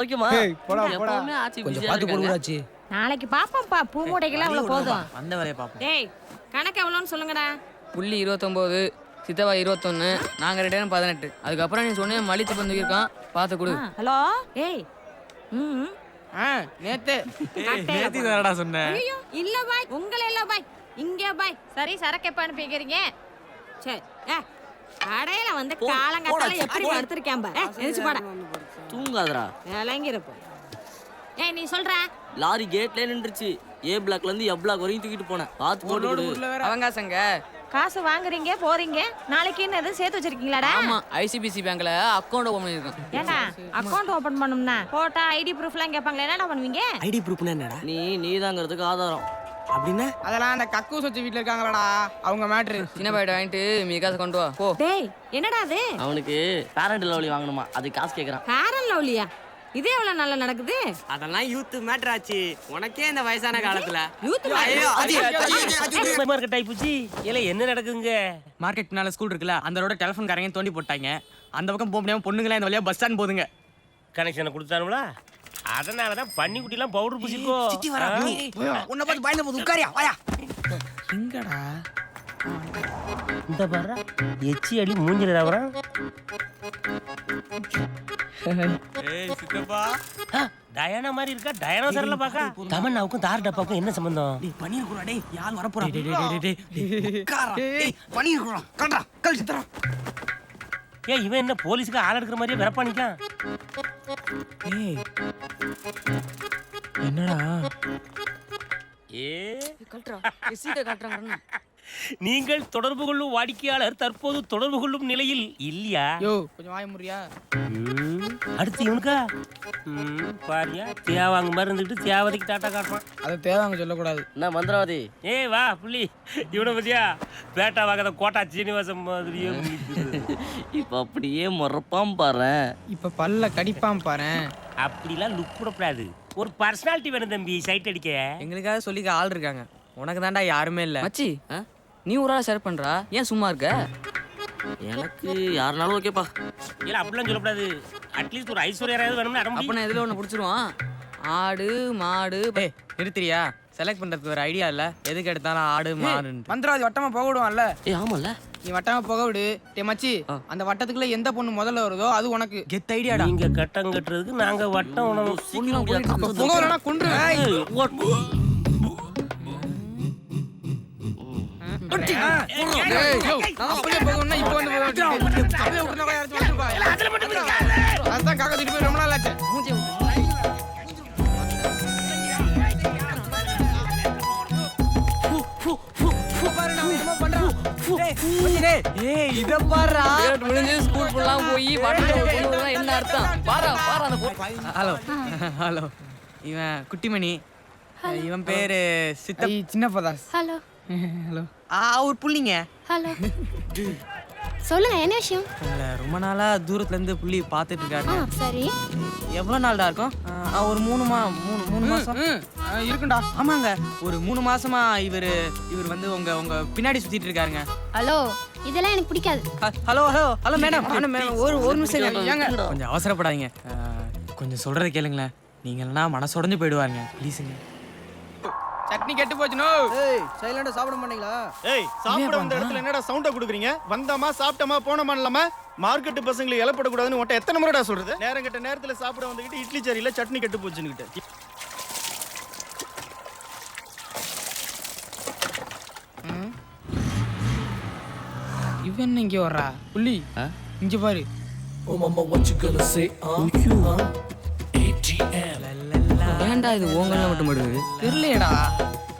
ஓகேமா போடா போடா எப்பவுமே ஆச்சி கொஞ்சம் பிஸியா பார்த்து இருக்காங்க. போடுவாச்சு. நாளைக்கு பாப்போம்ப்பா. பூ மூட்டைக்கெல்லாம் இவ்வளவு போதும். வந்த வரைய பாப்போம். டேய் கணக்கு எவ்வளோன்னு சொல்லுங்கடா. புள்ளி 29, சித்தவா 21, நாங்க 18. அதுக்கப்புறம் நீ சொன்ன மலிச்சு பந்துக்கிருக்கான் பார்த்து கொடு. ஹலோ ஏய் ம் நேத்து நேத்தி தானடா சொன்னேன். ஐயோ இல்ல பாய், உங்கள இல்ல பாய், இங்க பாய். சரி சரக்கு எப்ப அனுப்பிக்கிறீங்க? சரி கடையில வந்து காலங்கத்தால எப்படி படுத்திருக்கேன் பாரு. எந்திரிச்சு போடா. தூங்காதடா. விளங்கிருப்ப. ஏய் நீ சொல்ற லாரி கேட்ல நின்றுச்சு. ஏ பிளாக்ல இருந்து எப் பிளாக் வரையும் தூக்கிட்டு போனேன். பார்த்து போட்டு அவங்காசங்க. காசு வாங்குறீங்க போறீங்க, நாளைக்கு என்ன எதுவும் சேர்த்து வச்சிருக்கீங்களாடா? ஆமா, ஐசிபிசி பேங்க்ல அக்கவுண்ட் ஓபன் பண்ணிருக்கேன். ஏண்டா அக்கவுண்ட் ஓபன் பண்ணனும்னா போட்டா ஐடி ப்ரூஃப்லாம் கேட்பாங்களே, என்னடா பண்ணுவீங்க? ஐடி ப்ரூஃப்னா என்னடா? நீதாங்கிறதுக்கு ஆதாரம். அப்படின்னா அதெல்லாம் அந்த கக்கூஸ் வச்சு வீட்டுல இருக்காங்களாடா, அவங்க மேட்ரு. சின்ன பாய்ட்ட வாங்கிட்டு மீ காசு கொண்டு வா போ. டேய் என்னடா அது? அவனுக்கு பேரண்ட் லவ்லி வாங்கணுமா, அது காசு கேக்குறான். காரன் லவ்லியா? இது எவ்வளவு நல்லா நடக்குது? அதெல்லாம் யூத் மேட்டர் ஆச்சு. உனக்கே இந்த வயசான காலத்துல யூத் மார்க்கெட் ஆயிப்போச்சு. இல்ல என்ன நடக்குதுங்க? மார்க்கெட் மேல ஸ்கூல் இருக்குல்ல, அந்த ரோட டெலிஃபோன் காரங்க தோண்டி போட்டாங்க. அந்த பக்கம் போக முடியாம பொண்ணுங்களே இந்த வழியா பஸ் ஸ்டாண்ட் போதுங்க. கனெக்ஷனை கொடுத்தானுங்களா? அதனாலதான் பன்னிக்குட்டி எல்லாம் பவுடர் பூசிக்கோ. உன்னை பார்த்து பயந்து போது உட்காரியா வாயா. எங்கடா இந்த பாரு எச்சி அடி மூஞ்சில தவறான். ஏய் சித்தப்பா, டயானா மாதிரி இருக்கா? டயனோசர்ல பாக்க தமன்னாவுக்கும் தார் டப்பாவுக்கும் என்ன சம்பந்தம்? டேய் பனீர் குறா. டேய் யார் வர போறா? டேய் உட்காரா. டேய் பனீர் குறா. கல்றா கல் சித்தரா. ஏய் இவன் என்ன போலீஸ்க்கு ஆள் எடுக்கிற மாதிரியே வெறப்பானிக்கான்? ஏய் என்னடா? ஏ கல்ட்ரா சீட்டை காட்டுறாங்க. நீங்கள் தொடர்பு கொள்ளும் வாடிக்கையாளர் தற்போது தொடர்பு கொள்ளும் நிலையில் இல்லையா? யோ கொஞ்சம் வாய முறியா. அடுத்து இவனுக்கா பாரியா தேவாங்க மாதிரி இருந்துட்டு தேவதைக்கு டாட்டா காட்டுறான். அதை தேவாங்க சொல்லக்கூடாது. என்ன மந்திரவாதி? ஏய் வா புள்ளி, இவனை பத்தியா பேட்டா வாங்காத கோட்டா சீனிவாசம் மாதிரியே இப்ப அப்படியே மறப்பாம பாரு. இப்ப பல்ல கடிப்பாம பாரு. அப்படிலாம் லுக் கூடப்படாது. ஒரு பர்சனாலிட்டி வேணும் தம்பி சைட் அடிக்க. எங்களுக்காக சொல்லிக்க ஆள் இருக்காங்க, உனக்கு தான்டா யாருமே இல்ல. மச்சி நீ ஒரு ஆளை ஷேர் பண்றா, ஏன் சும்மா இருக்க? எனக்கு யாருனாலும் ஓகேப்பா. இல்ல அப்படிலாம் சொல்லக்கூடாது. அட்லீஸ்ட் ஒரு ஐஸ்வர்யாவது வேணும்னு அடம் அப்ப நான் எதுல ஒண்ணு பிடிச்சிருவான். ஆடு மாடு. டேய் நிறுத்துறியா? செலக்ட் பண்றதுக்கு ஒரு ஐடியா இல்ல, எதுக்கு எடுத்தாலும் ஆடு மாடு. மந்திரவாதி வட்டமா போக விடுவான்ல, ஆமால நீ வட்டமா போக விடு. டே மச்சி, அந்த வட்டத்துக்குள்ள எந்த பொண்ணு முதல்ல வருதோ அது உனக்கு. கெத் ஐடியாடா. நீங்க கட்டம் கட்டுறதுக்கு நாங்க வட்டம் உணவு போக விடனா கொன்று. அப்படியே போகணும்னா இப்போ வந்து அப்படியே விட்டுனா கூட யாராச்சும் வந்துருப்பா. அதான் காக்கா தூக்கிட்டு போய் ரொம்ப நாள் ஆச்சு. ஏய் இத பாருடா. முடிஞ்சு ஸ்கூல் ஃபுல்லாம் போய் வட்டத்துல என்ன அர்த்தம்? பாரா பாரா அந்த ஹலோ ஹலோ, இவன் குட்டிமணி, இவன் பேரு சித்தப். சின்னப்பதாஸ். Hello hello. ஒரு புள்ளிங்க. ஹலோ சொல்லுங்க, என்ன விஷயம்? உங்களை ரொம்ப நாளா தூரத்துல இருந்து புள்ளி பாத்துட்டு இருக்காரு. சரி. எவ்வளவு நாள்டா இருக்கும்? ஒரு மூணு மாசம் இருக்குண்டா. ஆமாங்க, ஒரு 3 மாசமா இவர் வந்து உங்க உங்க பின்னாடி சுத்திட்டு இருக்காருங்க. ஹலோ இதெல்லாம் எனக்கு பிடிக்காது. ஹலோ ஹலோ ஹலோ மேடம் ஒரு நிமிஷம் ஏங்க? கொஞ்சம் அவசரப்படாதீங்க, கொஞ்சம் சொல்றதை கேளுங்களேன். நீங்க இல்லைன்னா மனசுடைஞ்சு போயிடுவாருங்க, ப்ளீஸுங்க. சட்னி கெட்டு போச்சுனோ. ஏய் சைலண்டா சாப்பிட மாட்டீங்களா? ஏய் சாப்பிட வந்த இடத்துல என்னடா சவுண்ட குடுக்குறீங்க? வந்தமா சாப்பிட்டமா போனமா இல்லாம மார்க்கெட் பசங்களுக்கு இலப்பட கூடாதுன்னு உன்ட்ட எத்தனை முறைடா சொல்றது? நேரம் கெட்ட நேரத்துல சாப்பிட வந்துகிட்டு இட்லி சரியில்லை சட்னி கெட்டு போச்சுன்னுகிட்டு. இவன் இங்க வர்றா புள்ளி, இங்க பாரு. ஏன்டா இது ஓங்கல்ல மட்டும் படுது? தெரியலடா.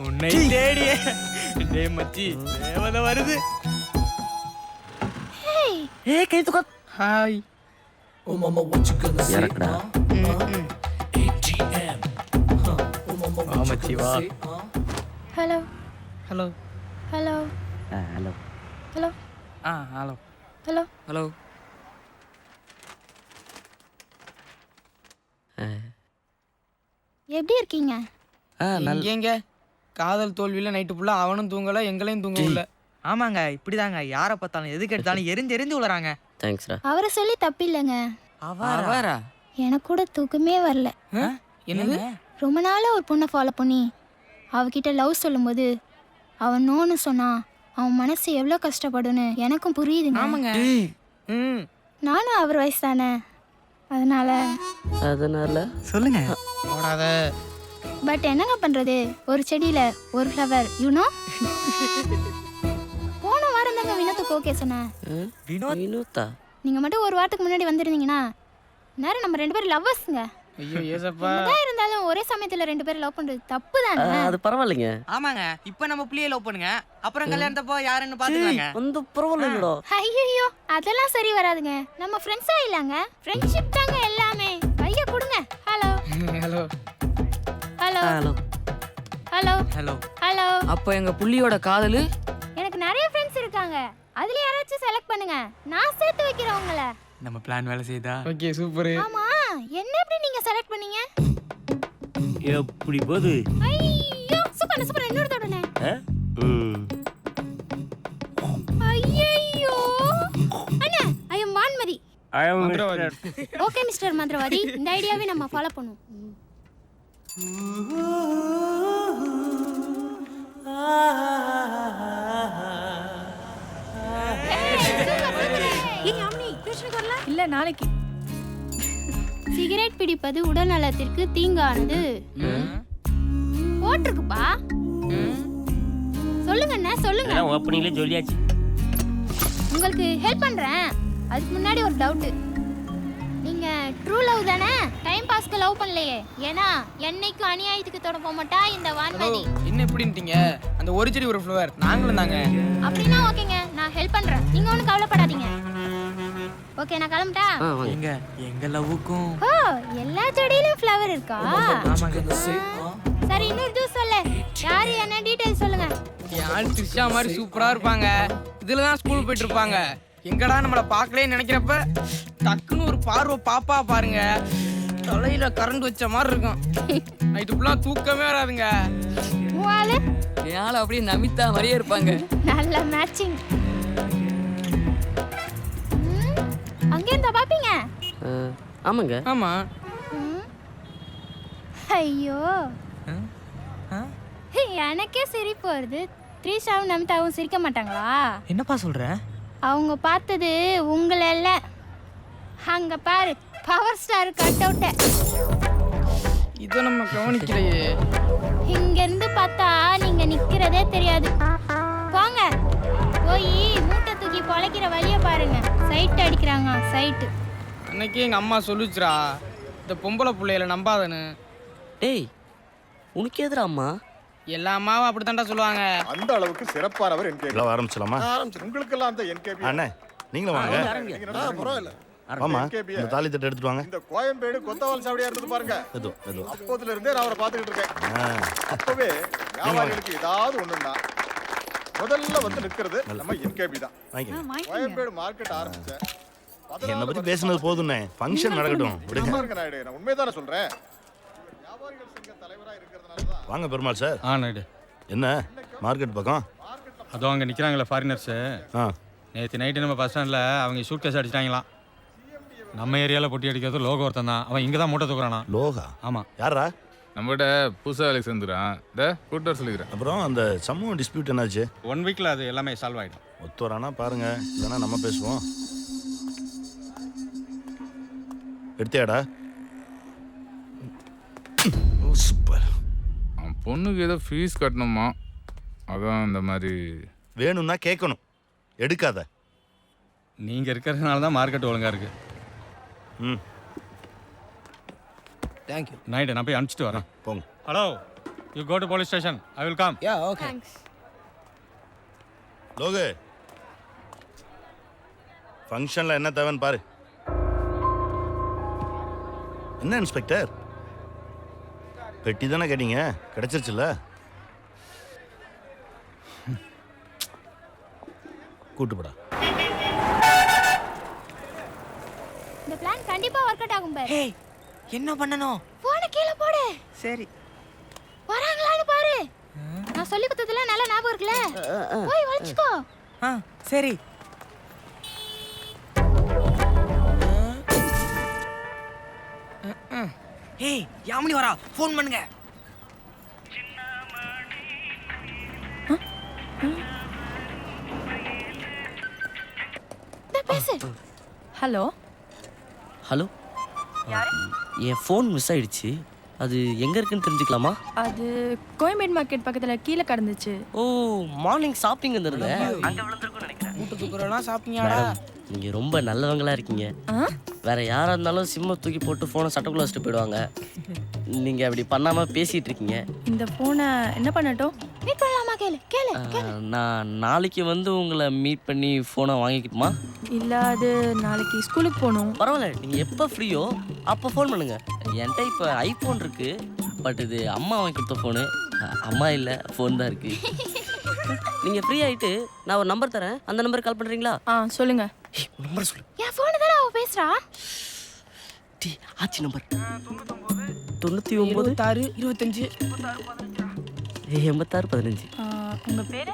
உன்னை தேடியே டேய் மச்சி, தேவதை வருது. ஏய் கை தூக்க. ஹாய். இறக்குடா. வா மச்சி வா. Hello hello. Hello hello hello hello hello hello. எப்படி இருக்கீங்க? எங்க காதல் தோல்வியில நைட்டு ஃபுல்லா அவனும் தூங்கல, எங்களையும் தூங்க விடல. ஆமாங்க, இப்படிதாங்க யாரை பார்த்தாலும் எதுக்கு எடுத்தாலும் எரிஞ்சு உளறாங்க. தேங்க்ஸ்டா. அவரை சொல்லி தப்பு இல்லைங்க. அவரா? எனக்கு கூட தூக்கமே வரல. என்னது? ரொம்ப நாளாக ஒரு பொண்ணை ஃபாலோ பண்ணி அவகிட்ட லவ் சொல்லும்போது அவன் நோன்னு சொன்னா அவன் மனசு எவ்வளோ கஷ்டப்படுன்னு எனக்கும் புரியுதுங்க. ஆமாங்க. ம். நானும் அவர் வயசு தானே, அதனால சொல்லுங்க. போடாத. பட் என்னங்க பண்ணுறது, ஒரு செடியில் ஒரு ஃப்ளவர் யூனோ. போன வாரம் தாங்க வினோத்துக்கு ஓகே சொன்னேன். வினோத்தா நீங்கள் மட்டும் ஒரு வாரத்துக்கு முன்னாடி வந்திருந்தீங்கன்னா நேரம் நம்ம 2 பேரும் லவ்வர்ஸுங்க. ஐயோ ஏசப்பா. என்னதான் இருந்தாலும் ஒரே சமயத்தில் 2 பேரும் லவ் பண்ணுறது தப்பு தானே. அது பரவாயில்லைங்க. ஆமாங்க, இப்போ நம்ம புள்ளியை லவ் பண்ணுங்க, அப்புறம் கல்யாணத்தப்போ யாருன்னு பாத்துக்கலாங்க. வந்து பரவாயில்லைங்களோ. ஐயோ அதெல்லாம் சரி வராதுங்க. நம்ம ஃப்ரெண்ட்ஸா இல்லங்க, ஃப்ரெண்ட்ஷிப் தாங்க எல்லாமே. கையை கொடுங்க. Hello hello. Hello hello hello hello. Hello. அப்போ எங்க புள்ளியோட காதலு எனக்கு நிறைய ஃப்ரெண்ட்ஸ் இருக்காங்க, அதுல யாராச்சும் செலக்ட் பண்ணுங்க, நான் சேர்த்து வைக்கிறேன் உங்களை. நம்ம பிளான் வேலை செய்தா? Okay super. ஆமா, என்ன எப்படி நீங்க செலக்ட் பண்ணீங்க? எப்படி போகுது? ஐயோ சூப்பர் சூப்பர். இன்னொரு தடவை. ம். ஐயோ அண்ணா, ஐ அம் வான்மதி. I am மந்திரவாதி. Mr. ஓகே மிஸ்டர் மந்திரவாதி, இந்த ஐடியாவை நம்ம ஃபாலோ பண்ணுவோம். இல்ல நாளைக்கு. சிகரெட் பிடிப்பது உடல் நலத்திற்கு தீங்கானது போட்டிருக்குப்பா. சொல்லுங்க அண்ணா சொல்லுங்க. எல்லாம் ஓப்பனிங்ல சொல்லியாச்சு. உங்களுக்கு ஹெல்ப் பண்றேன். அதுக்கு முன்னாடி ஒரு டவுட். நீங்க ட்ரூ லவ் தானே? டைம் பாஸ்க்கு லவ் பண்ணலையே? ஏன்னா என்னைக்கும் அநியாயத்துக்கு தொட போக மாட்டா இந்த வான்மதி. என்ன இப்படின்ட்டீங்க? அந்த ஒரு செடி ஒரு ஃப்ளவர் நாங்களும் தாங்க. அப்படின்னா ஓகேங்க, நான் ஹெல்ப் பண்றேன், நீங்க ஒன்றும் கவலைப்படாதீங்க. ஓகே நான் கிளம்பிட்டா? எங்க எங்க லவ்வுக்கும். ஓ எல்லா செடியிலும் ஃப்ளவர் இருக்கா? ஆமாங்க. சரி இன்னொரு ஜூஸ் சொல்லு. யாரு என்ன டீடைல்ஸ் சொல்லுங்க. யார் த்ரிஷா மாதிரி சூப்பரா இருப்பாங்க. இதுல தான் ஸ்கூல் போயிட்டு இருப்பாங்க. எங்கடா நம்மள பார்க்கலே நினைக்கிறப்ப டக்குன்னு ஒரு பார்வை பாப்பா பாருங்க, தலையில கரண்ட் வச்ச மாதிரி இருக்கும். நைட்டு ஃபுல்லா தூக்கமே வராதுங்க. மூவாலு என் ஆள் அப்படியே நமிதா மாதிரியே இருப்பாங்க. நல்ல மேட்சிங். அங்கே இருந்தா பாப்பீங்க. ஆமாங்க. ஆமா. ஐயோ எனக்கே சிரிப்பு வருது. த்ரீஷாவும் நமிதாவும் சிரிக்க மாட்டாங்களா? என்னப்பா சொல்ற? அவங்க பார்த்தது உங்களை இல்ல, அங்க பாரு பவர் ஸ்டார் கட் அவுட்ட. இதை நம்ம கவனிக்கலையே. இங்க இருந்து பார்த்தா நீங்க நிக்கிறதே தெரியாது. போங்க போய் மூட்டை தூக்கி பொழைக்கிற வழிய பாருங்க. சைட் அடிக்கிறாங்க சைட்டு. அன்னைக்கு எங்க அம்மா சொல்லுச்சுரா, இந்த பொம்பளை பிள்ளையில நம்பாதன்னு. டேய் உனக்கு எதிரா அம்மா? எல்லா அம்மாவும் அப்படித்தான்டா சொல்லுவாங்க. அந்த அளவுக்கு சிறப்பானவர் என்கேபி. எல்லாம் ஆரம்பிச்சலாமா? உங்களுக்கெல்லாம் அந்த என்கேபி. அண்ணே நீங்களும் வாங்க. பரவாயில்ல. ஆமா, இந்த தாலி தட்டு எடுத்துட்டு வாங்க. இந்த கோயம்பேடு கொத்தவால் சாவடியா இருந்தது பாருங்க. ஏதோ அப்போதுல இருந்தே நான் அவரை பார்த்துக்கிட்டு இருக்கேன். அப்பவே வியாபாரிகளுக்கு ஏதாவது ஒண்ணுன்னா முதல்ல வந்து நிக்கிறது நம்ம என்கேபி தான். கோயம்பேடு மார்க்கெட் ஆரம்பிச்சேன். என்ன பத்தி பேசுனது போதும்ண்ணே, ஃபங்க்ஷன் நடக்கட்டும் விடுங்க. நான் உண்மைதானே சொல்றேன். வியாபாரிகள் சங்க தலைவரா இருக்கிறதுனால தான். வாங்க பெருமாள் சார். நைடு என்ன மார்க்கெட் பக்கம்? அதுவும் அங்கே நிற்கிறாங்களே ஃபாரினர்ஸு. நேற்று நைட்டு நம்ம பஸ் ஸ்டாண்டில் அவங்க சூட் கேஸ் அடிச்சிட்டாங்களாம். நம்ம ஏரியாவில் பொட்டி அடிக்கிறது லோகோ ஒருத்தன் தான். அவன் இங்கே தான் மூட்டை தூக்குறானா. லோகா? ஆமாம். யாரா? நம்மகிட்ட புதுசாக வேலைக்கு சேர்ந்துறான். இந்த கூட்டு சொல்லிக்கிறேன். அப்புறம் அந்த சமூக டிஸ்பியூட் என்னாச்சு? 1 வீக்கில் அது எல்லாமே சால்வ் ஆகிடும். ஒத்து வரானா பாருங்க, இல்லைன்னா நம்ம பேசுவோம். எடுத்தியாடா? சூப்பர். அவன் பொண்ணுக்கு ஏதோ ஃபீஸ் கட்டணுமா, அதான் இந்த மாதிரி. வேணும்னா கேட்கணும், எடுக்காத. நீங்கள் இருக்கிறதுனால தான் மார்க்கெட் ஒழுங்காக இருக்குது. ம் தேங்க்யூ. நைட்டு நான் போய் அனுப்பிச்சிட்டு வரேன். போங்க. Hello, you go to police station. I will come. Yeah okay. Thanks. Logu, ஃபங்க்ஷனில் என்ன தேவைன்னு பாரு. என்ன இன்ஸ்பெக்டர், பெட்டி தானே கேட்டீங்க, கிடைச்சிருச்சுல்ல? கூட்டுப்படா. இந்த பிளான் கண்டிப்பா ஒர்க் அவுட் ஆகும் பாரு. ஏய் என்ன பண்ணனும்? போன கீழே போடு. சரி. வராங்களான்னு பாரு. நான் சொல்லி கொடுத்ததுல நல்ல ஞாபகம் இருக்குல, போய் வளைச்சுக்கோ. சரி. ஏய் யாமினி வரா, ஃபோன் பண்ணுங்க. பேசு. ஹலோ ஹலோ, என் ஃபோன் மிஸ் ஆயிடுச்சு. அது எங்க இருக்குன்னு தெரிஞ்சுக்கலாமா? அது கோயம்பேடு மார்க்கெட் பக்கத்துல கீழே கடந்துச்சு. ஓ, மார்னிங் ஷாப்பிங் வந்திருந்தேன். அங்க விழுந்திருக்கும்னு நினைக்கிறேன். கூட்டு தூக்குறலாம் சாப்பிட்டீங்கடா. நீங்க ரொம்ப நல்லவங்களா இருக்கீங்க. வேற யாரா இருந்தாலும் சிம்ம தூக்கி போட்டு போனை சட்டக்குள்ள வச்சுட்டு போயிடுவாங்க. நீங்க அப்படி பண்ணாம பேசிட்டு இருக்கீங்க. இந்த போனை என்ன பண்ணட்டும்? மீட் பண்ணலாமா? கேளு கேளு. நான் நாளைக்கு வந்து உங்களை மீட் பண்ணி ஃபோனை வாங்கிக்கிட்டுமா? இல்ல, அது நாளைக்கு ஸ்கூலுக்கு போகணும். பரவாயில்ல, நீங்க எப்போ ஃப்ரீயோ அப்போ ஃபோன் பண்ணுங்க. என்கிட்ட இப்போ ஐஃபோன் இருக்கு, பட் இது அம்மா வாங்கி கொடுத்த ஃபோனு. அம்மா இல்லை, ஃபோன் தான் இருக்கு. நீங்க ஃப்ரீ ஆயிட்டு நான் ஒரு நம்பர் தரேன், அந்த நம்பருக்கு கால் பண்றீங்களா? சொல்லுங்க. நம்பர் சொல்லு. என் ஃபோன் தான அவ பேசுறா. ஆச்சி நம்பர் 99 6 25 86 15. உங்க பேரு?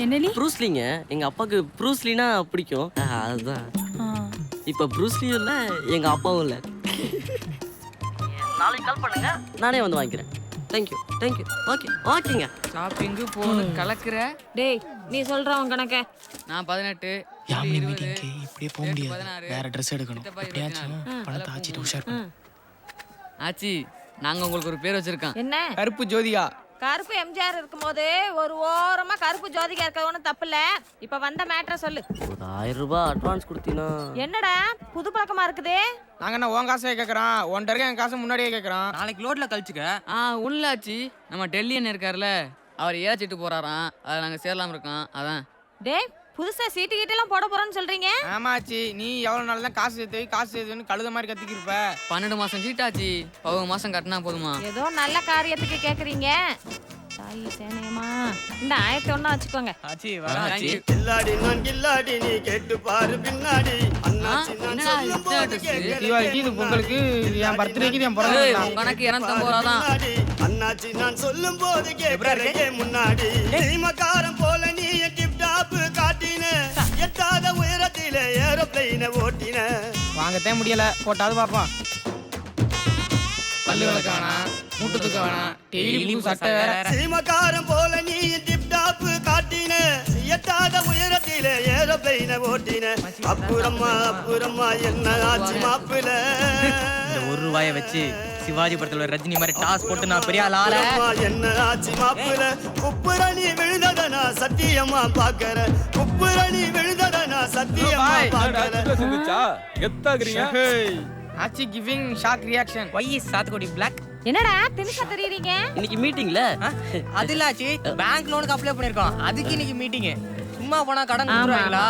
என்னடி? ப்ரூஸ்லிங்க. எங்க அப்பாவுக்கு ப்ரூஸ்லினா பிடிக்கும், அதுதான். இப்ப ப்ரூஸ்லியும் இல்ல, எங்க அப்பாவும் இல்ல. நாளைக்கு கால் பண்ணுங்க, நானே வந்து வாங்கிக்கிறேன். Thank you thank you. ஓகே ஓகேங்க. ஷாப்பிங்கு போன கலக்குற. டேய், நீ சொல்றவன் கணக்க. நான் 18, யாமினி மீட்டிங்க்கு இப்படியே போக முடியாது. வேற ட்ரெஸ் எடுக்கணும். எப்படியாச்சும் பணத்தை ஆச்சிட்டு உஷார் பண்ணு. ஆச்சி, நாங்க உங்களுக்கு ஒரு பேர் வச்சிருக்கோம். என்ன? கருப்பு ஜோதிகா. கருப்பு எம்ஜிஆர் இருக்கும்போது ஒரு ஓரமா கருப்பு ஜோதிகா இருக்க ஒன்றும் தப்பு இல்ல. இப்ப வந்த மேட்ரை சொல்லு. ஒரு 1000 ரூபாய் அட்வான்ஸ் கொடுத்தீங்கன்னா. என்னடா புது பழக்கமா இருக்குது? நாங்க என்ன உன் காசே கேட்கறோம், உன்கிட்ட இருக்க என் காசை முன்னாடியே கேட்கறோம். நாளைக்கு லோட்ல கழிச்சுக்க. உள்ளாச்சி, நம்ம டெல்லியன் இருக்கார்ல, அவர் ஏச்சிட்டு போறாராம். அதை நாங்க சேரலாம் இருக்கோம், அதான். டேய், புதுசா சீட்டு கீட்டெல்லாம் போட போறோன்னு சொல்றீங்க? ஆமாச்சி, நீ எவ்வளவு நாள் தான் காசு சேர்த்து கழுத மாதிரி கத்திக்கிருப்ப. 12 மாசம் சீட்டாச்சு, 11 மாசம் கட்டினா போதுமா? ஏதோ நல்ல காரியத்துக்கு கேக்குறீங்க. தாயி சேனையம்மா, இந்த 1001 வச்சுக்கோங்க. ஆச்சி வராச்சி. கில்லாடி நான் கில்லாடி, நீ கேட்டு பாரு பின்னாடி. அண்ணாச்சி நான் என்னடா சொல்லும் போது தீபாவளிக்கு, இது பொங்கலுக்கு, என் பர்த்டேக்கு, என் பிறந்த நாள். கணக்கு 250 ரூபா தான். அண்ணாச்சி நான் சொல்லும் போது கேட்கறதுக்கே முன்னாடி. நீமக்காரம் போல நீ டிப் டாப் காட்டின, எட்டாத உயரத்தில ஏரோப்ளைன ஓட்டின. வாங்கத்தே முடியல, போட்டாவது பாப்போம். பல்லு விளக்க வேணாம், மூட்டத்துக்கு வேணாம், டெய்லி சட்டை வேற. சீமக்காரம் போல நீ டிப் டாப் காட்டின, எட்டாத உயரத்தில ஏரோப்ளைன ஓட்டின. அப்புறமா என்ன ஆச்சு மாப்பிள? இந்த 1 ரூபாயை வச்சு சிவாஜி படத்துல ரஜினி மாதிரி டாஸ் போட்டு நான் பெரிய ஆள. என்ன ஆச்சு மாப்பிள? குப்புரணி விழுந்ததனா சத்தியமா பாக்கற. குப்புரணி விழுந்ததனா சத்தியமா பாக்கற. ஆச்சி கிவிங் ஷாக் ரியாக்ஷன். ஒய் சாத்துக்குடி பிளாக். என்னடா தினுசா தெரியுறீங்க? இன்னைக்கு மீட்டிங்ல அது இல்ல ஆச்சி, பேங்க் லோனுக்கு அப்ளை பண்ணிருக்கோம், அதுக்கு இன்னைக்கு மீட்டிங். சும்மா போனா கடன் கொடுத்துருவாங்களா,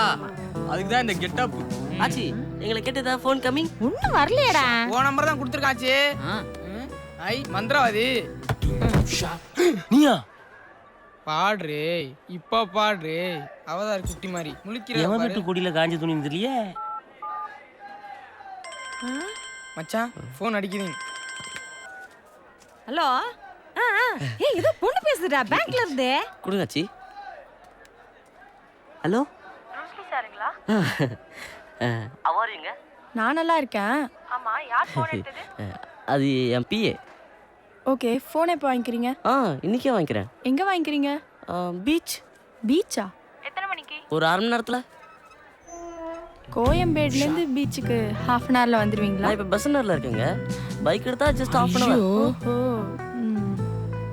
அதுக்கு தான் இந்த கெட்டப். ஆச்சி, எங்களை கேட்டதா ஃபோன் கமிங். ஒண்ணும் வரலையேடா. ஓ நம்பர் தான் கொடுத்துருக்காச்சு. ஐ மந்திரவாதி. நீயா பாடுறே, இப்ப பாடுறே. அவதார் குட்டி மாதிரி முழிக்கிற எவன் வீட்டு கொடியில காஞ்ச துணி தெரியலையே. மச்சான் ஃபோன் அடிக்குதுங்க. ஹலோ. ஏய், இது பொண்ணு பேசுதுடா, பேங்க்ல இருந்து. கொடுங்க ஆச்சி. ஹலோ, சாருங்களா? அவாரிங்க. நான் நல்லா இருக்கேன். ஆமா, யார் ஃபோன் எடுத்தது? அது என் பிஏ. ஓகே, ஃபோன் எப்போ வாங்கிக்கிறீங்க? இன்னைக்கே வாங்கிக்கிறேன். எங்க வாங்கிக்கிறீங்க? பீச். பீச்சா? எத்தனை மணிக்கு? ஒரு 1/2 மணி நேரத்துல. கோயம்பேடுல இருந்து பீச்சுக்கு 1/2 அன் ஹவர்ல வந்துருவீங்களா? நான் இப்ப பஸ்னர்ல இருக்கேங்க. பைக் எடுத்தா ஜஸ்ட் 1/2 அன் ஹவர். ஓஹோ.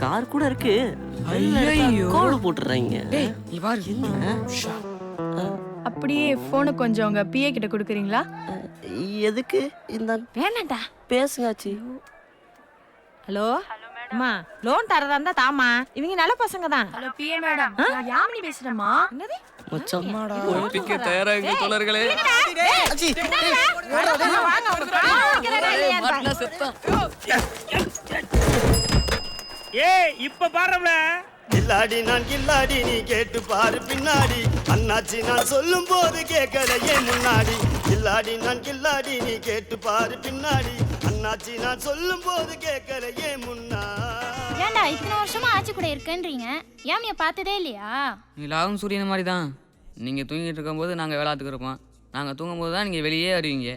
கார் கூட இருக்கு. கோடு போட்டுறாங்க. டேய், நீ பாரு. அப்படியே ஃபோனை கொஞ்சம் உங்க பிஏ கிட்ட கொடுக்குறீங்களா? எதுக்கு? இந்த வேணாம்டா, பேசுங்க ஆச்சி. ஹலோ அம்மா, லோன் தரதா இருந்தா தாமா, இவங்க நல்ல பசங்க தான். ஹலோ பிஏ மேடம், நான் யாமினி பேசுறேன்மா. என்னது? மச்சான், ஒலிம்பிக்கு தயாரா எங்க தோழர்களே. ஏய் இப்ப பாரும்ல. கில்லாடி நான் கில்லாடி, நீ கேட்டு பாரு பின்னாடி. அண்ணாச்சி நான் சொல்லும் போது கேட்கலையே முன்னாடி. கில்லாடி நான் கில்லாடி, நீ கேட்டு பாரு பின்னாடி. அண்ணாச்சி நான் சொல்லும் போது கேட்கலையே முன்னாடி. ஏன்டா இத்தனை வருஷமா ஆச்சி கூட இருக்கேன்றீங்க? யாமியை பார்த்ததே இல்லையா? நிலாவும் சூரியன் மாதிரி தான். நீங்கள் தூங்கிட்டு இருக்கும்போது நாங்கள் வேளாத்துக்கு இருப்போம். நாங்கள் தூங்கும்போது தான் நீங்கள் வெளியே வருவீங்க.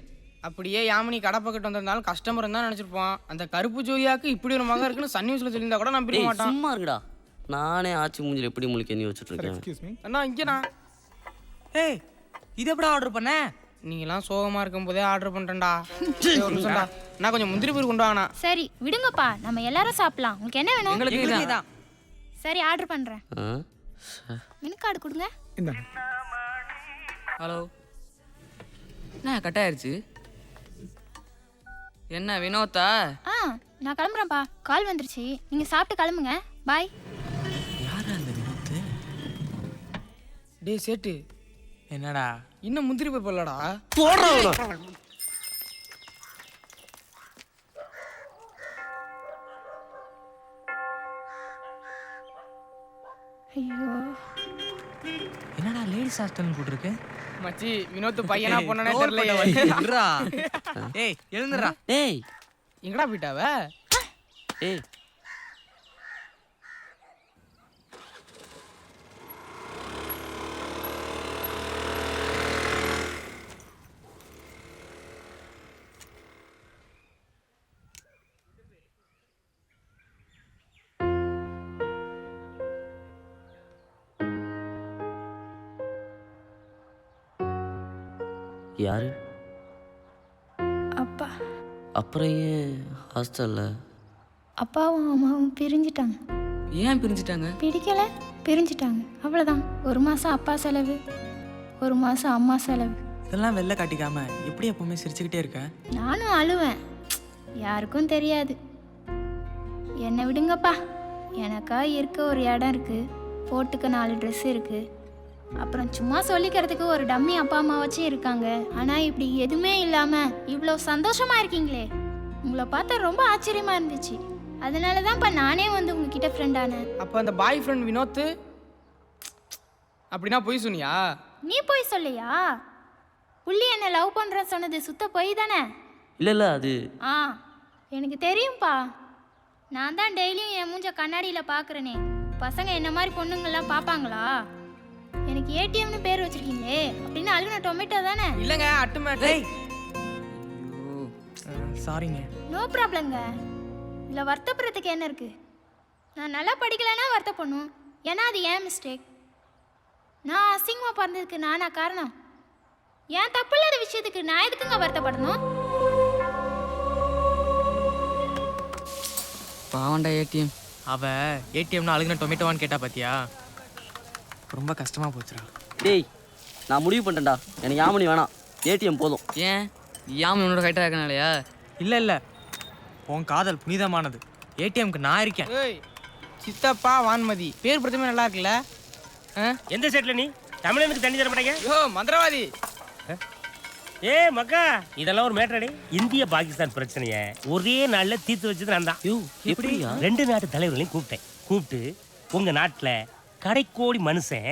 அப்படியே யாமினி கடை பக்கத்து வந்திருந்தாலும் கஸ்டமர் தான் நினைச்சிருப்போம். அந்த கருப்பு ஜோதியாக்கு இப்படி ஒரு மகன் இருக்குன்னு சன் நியூஸ்ல சொல்லியிருந்தா கூட நான் பிடிக்க ஏய் மாட்டான். சும்மா இருக்குடா. நானே ஆச்சி மூஞ்சில எப்படி முழிக்க வச்சுட்டு இருக்கேன். அண்ணா இங்கண்ணா. ஏய் இது எப்படா ஆர்டர் பண்ண? நீங்களாம் சோகமா இருக்கும் போதே ஆர்டர் பண்றேன்டா. ஒரு நிமிஷம்டா. நான் கொஞ்சம் முந்திரி பயிர் கொண்டு வாங்கண்ணா. சரி விடுங்கப்பா, நம்ம எல்லாரும் சாப்பிடலாம். உங்களுக்கு என்ன வேணும்? எங்களுக்கு தான். சரி ஆர்டர் பண்றேன். மெனு கார்டு கொடுங்க. ஹலோ, என்ன கட் ஆயிடுச்சு? என்ன வினோத்தா? நான் கிளம்புறேன்ப்பா. கால் வந்துருச்சு. நீங்க சாப்பிட்டு கிளம்புங்க. பாய். யாரா அந்த வினோத்? டேய் சேட்டு, என்னடா இன்னும் முந்திரி பயிர் போடலடா. ஐயோ, என்னடா லேடிஸ் ஹாஸ்டல்னு போட்டுருக்கு? மச்சி வினோத் பையனா பொண்ணனே தெரியலையே. இருடா. ஏய் எழுந்துடா. ஏய் எங்கடா போயிட்டாவ? ஏய் யாரு? அப்பா. அப்புறம் ஏன் ஹாஸ்டல்ல? அப்பாவும் அம்மாவும் பிரிஞ்சிட்டாங்க. ஏன் பிரிஞ்சுட்டாங்க? பிடிக்கல, பிரிஞ்சிட்டாங்க. அவ்வளோதான். 1 மாதம் அப்பா செலவு, 1 மாதம் அம்மா செலவு. இதெல்லாம் வெளில காட்டிக்காம எப்படி எப்பவுமே சிரிச்சுக்கிட்டே இருக்க? நானும் அழுவேன். யாருக்கும் தெரியாது. என்னை விடுங்கப்பா. எனக்கா இருக்க ஒரு இடம் இருக்குது, போட்டுக்க 4 ட்ரெஸ் இருக்குது, அப்புறம் சும்மா சொல்லிக்கிறதுக்கு ஒரு டம்மி அப்பா அம்மா வச்சு இருக்காங்க. ஆனால் இப்படி எதுவுமே இல்லாமல் இவ்வளோ சந்தோஷமா இருக்கீங்களே, உங்களை பார்த்தா ரொம்ப ஆச்சரியமா இருந்துச்சு. அதனால தான்ப்பா நானே வந்து உங்ககிட்ட ஃப்ரெண்ட் ஆனேன். அப்ப அந்த பாய் ஃப்ரெண்ட் வினோத் அப்படின்னா போய் சொன்னியா? நீ போய் சொல்லையா? புள்ளி என்ன லவ் பண்ணுற சொன்னது சுத்த போய் தானே? இல்லை அது எனக்கு தெரியும்ப்பா. நான் தான் டெய்லியும் என் மூஞ்ச கண்ணாடியில் பார்க்குறேனே. பசங்க என்ன மாதிரி பொண்ணுங்கள்லாம் பார்ப்பாங்களா? எனக்கு ஏடிஎம்னு பேர் வச்சிருக்கீங்களே, அப்படின்னு அழுகுன டொமேட்டோ தானே? இல்லைங்க அட்டுமேட்டை. சாரிங்க. நோ ப்ராப்ளங்க. இதில் வருத்தப்படுறதுக்கு என்ன இருக்கு? நான் நல்லா படிக்கலைன்னா வருத்தப்படணும், ஏன்னா அது ஏன் மிஸ்டேக். நான் அசிங்கமாக பிறந்ததுக்கு நானா காரணம்? ஏன் தப்பு இல்லாத விஷயத்துக்கு நான் எதுக்குங்க வருத்தப்படணும்? பாவண்டா ஏடிஎம். அவ ஏடிஎம்னு அழுகுன டொமேட்டோவான்னு கேட்டா பாத்தியா? ரொம்ப கஷ்டமா போச்சுடா. டேய் நான் முடிவு பண்ணிட்டேன்டா, எனக்கு யாமினி வேணாம், ஏடிஎம் போதும். ஏன் யாமி உன்னோட ஹைட்டாக இருக்கனாலயா? இல்ல இல்ல, உன் காதல் புனிதமானது. ஏடிஎம்க்கு நான் இருக்கேன். ஏய் சித்தப்பா வான்மதி பேர் பிரச்சனை நல்லா இருக்குல்ல? எந்த செட்ல நீ தமிழனுக்கு தண்ணி தர மாட்டேங்க? யோ மந்திரவாதி. ஏ மக்கா, இதெல்லாம் ஒரு மேட்டரடி. இந்திய பாகிஸ்தான் பிரச்சனைய ஒரே நாள்ல தீர்த்து வச்சது நான் தான். எப்படியா? 2 நாட்டு தலைவர்களையும் கூப்பிட்டு உங்க நாட்டுல கடைக்கோடி மனுஷன்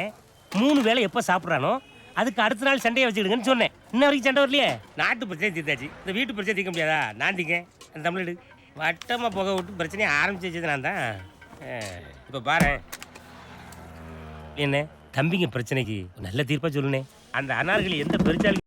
3 வேளை எப்ப சாப்பிட்றானோ அதுக்கு அடுத்த நாள் சண்டையை வச்சுக்கிடுங்கன்னு சொன்னேன். இன்ன வரைக்கும் சண்டை வரலையே. நாட்டு பிரச்சனை தீர்த்தாச்சு, இந்த வீட்டு பிரச்சனை தீர்க்க முடியாதா? நாண்டிங்க அந்த தமிழ்நாடு வட்டமாக புகை விட்டு பிரச்சனையை ஆரம்பிச்சு வச்சது நான் தான். இப்போ பாரு என்ன தம்பிங்க பிரச்சனைக்கு நல்ல தீர்ப்பா சொல்லுனே. அந்த அனார்களை எந்த பெருச்சாலும்